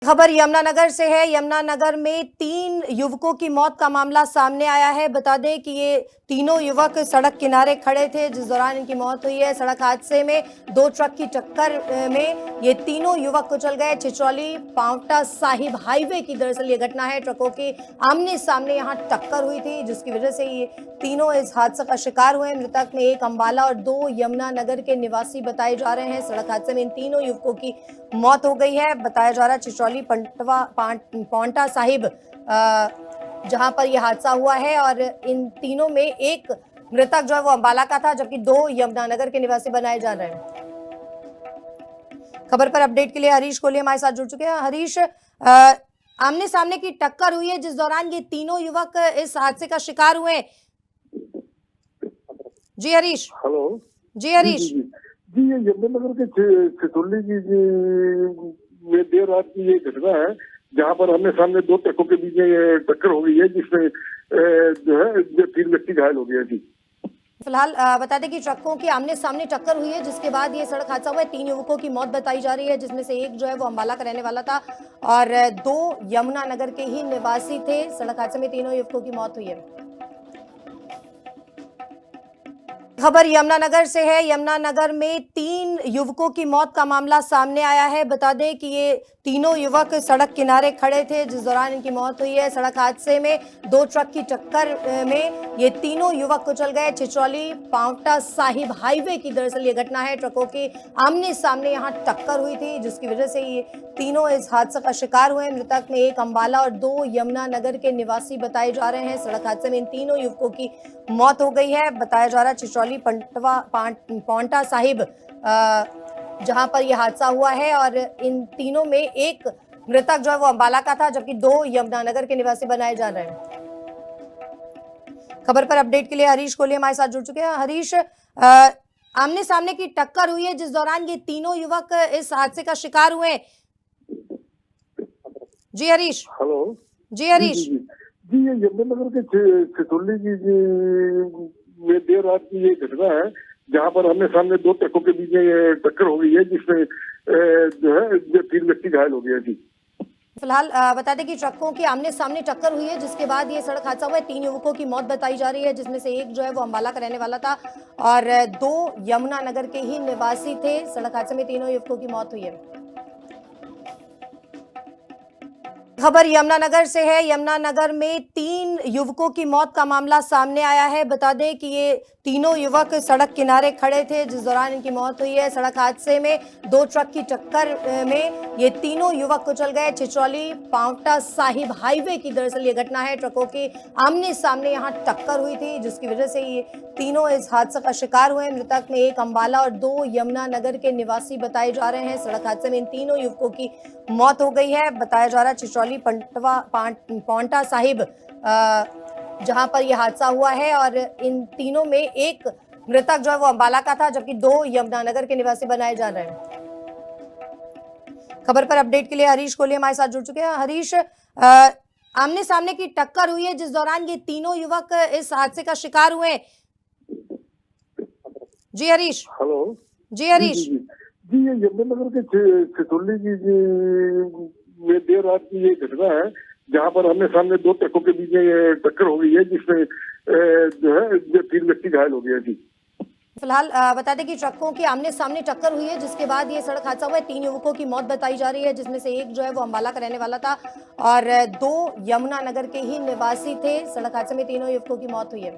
खबर यमुनानगर से है। यमुनानगर में 3 युवकों की मौत का मामला सामने आया है। बता दें कि ये तीनों युवक सड़क किनारे खड़े थे जिस दौरान इनकी मौत हुई है। सड़क हादसे में 2 ट्रक की टक्कर में ये तीनों युवक कुचल गए। छिछौली पांवटा साहिब हाईवे की दरअसल ये घटना है। ट्रकों की आमने सामने यहाँ टक्कर हुई थी जिसकी वजह से ये तीनों इस हादसे का शिकार हुए। मृतक में एक अंबाला और 2 यमुनानगर के निवासी बताए जा रहे हैं। सड़क हादसे में इन तीनों युवकों की मौत हो गई है। बताया जा रहा है छिछौली पांवटा साहिब जहां पर यह हादसा हुआ है और इन तीनों में एक मृतक जो है वो अंबाला का था जबकि 2 यमुनानगर के निवासी बनाए जा रहे हैं। खबर पर अपडेट के लिए हरीश कोहली हमारे साथ जुड़ चुके हैं। हरीश, आमने सामने की टक्कर हुई है जिस दौरान ये तीनों युवक इस हादसे का शिकार हुए। जी हरीश। हेलो। जी हरीश। जी ये यमुनानगर के छिछौली में देर रात की ये घटना है जहाँ पर आमने सामने 2 ट्रकों के बीच में ये टक्कर हो गई है जिसमें जो है 3 व्यक्ति घायल हो गए। जी फिलहाल बता दें कि ट्रकों की आमने सामने टक्कर हुई है जिसके बाद ये सड़क हादसा हुआ है। 3 युवकों की मौत बताई जा रही है जिसमें से एक जो है वो अंबाला का रहने वाला था और 2 यमुनानगर के ही निवासी थे। सड़क हादसे में तीनों युवकों की मौत हुई है। खबर यमुनानगर से है। यमुनानगर में 3 युवकों की मौत का मामला सामने आया है। बता दें कि ये तीनों युवक सड़क किनारे खड़े थे जिस दौरान इनकी मौत हुई है। सड़क हादसे में 2 ट्रक की टक्कर में ये तीनों युवक कुचल गए। छिछौली पांवटा साहिब हाईवे की दरअसल ये घटना है। ट्रकों की आमने सामने यहाँ टक्कर हुई थी जिसकी वजह से ये तीनों इस हादसे का शिकार हुए। मृतक में एक अंबाला और 2 यमुनानगर के निवासी बताए जा रहे हैं। सड़क हादसे में इन तीनों युवकों की मौत हो गई है। बताया जा रहा है छिछौली पांवटा साहिब जहां पर यह हादसा हुआ है और इन तीनों में एक मृतक जो है वो अंबाला का था जबकि 2 यमुनानगर के निवासी बनाए जा रहे हैं। खबर पर अपडेट के लिए हरीश कोहली हमारे साथ जुड़ चुके हैं। हरीश, आमने सामने की टक्कर हुई है जिस दौरान ये तीनों युवक इस हादसे का शिकार हुए। जी हरीश। हेलो। जी हरीश। जी ये यमुनानगर के छिछौली में देर रात की ये घटना है जहाँ पर आमने सामने 2 ट्रकों के बीच में ये टक्कर हो गई है जिसमें जो है 3 व्यक्ति घायल हो गए। जी फिलहाल बता दें कि ट्रकों की आमने सामने टक्कर हुई है जिसके बाद ये सड़क हादसा हुआ है। 3 युवकों की मौत बताई जा रही है जिसमें से एक जो है वो अंबाला का रहने वाला था और 2 यमुनानगर के ही निवासी थे। सड़क हादसे में तीनों युवकों की मौत हुई है। खबर यमुनानगर से है। यमुनानगर में 3 युवकों की मौत का मामला सामने आया है। बता दें कि ये तीनों युवक सड़क किनारे खड़े थे जिस दौरान इनकी मौत हुई है। सड़क हादसे में 2 ट्रक की टक्कर में ये तीनों युवक कुचल गए। छिछौली पांवटा साहिब हाईवे की दरअसल ये घटना है। ट्रकों की आमने सामने यहाँ टक्कर हुई थी जिसकी वजह से ये तीनों इस हादसे का शिकार हुए। मृतक में एक अंबाला और 2 यमुनानगर के निवासी बताए जा रहे हैं। सड़क हादसे में इन तीनों युवकों की मौत हो गई है। बताया जा रहा है छिछौली पांवटा साहिब जहां पर यह हादसा हुआ है और इन तीनों में एक मृतक जो है वो अंबाला का था जबकि 2 यमुनानगर के निवासी बनाए जा रहे हैं। खबर पर अपडेट के लिए हरीश कोहली हमारे साथ जुड़ चुके हैं। हरीश, आमने सामने की टक्कर हुई है जिस दौरान ये तीनों युवक इस हादसे का शिकार हुए। जी हरीश। हेलो। जी हरीश। जी ये यमुनानगर के छिछौली में देर रात की ये घटना है जहाँ पर आमने सामने 2 ट्रकों के बीच में ये टक्कर हो गई है जिसमें जो है 3 व्यक्ति घायल हो गए। जी फिलहाल बता दें कि ट्रकों की आमने सामने टक्कर हुई है जिसके बाद ये सड़क हादसा हुआ है। 3 युवकों की मौत बताई जा रही है जिसमें से एक जो है वो अंबाला का रहने वाला था और 2 यमुनानगर के ही निवासी थे। सड़क हादसे में तीनों युवकों की मौत हुई है।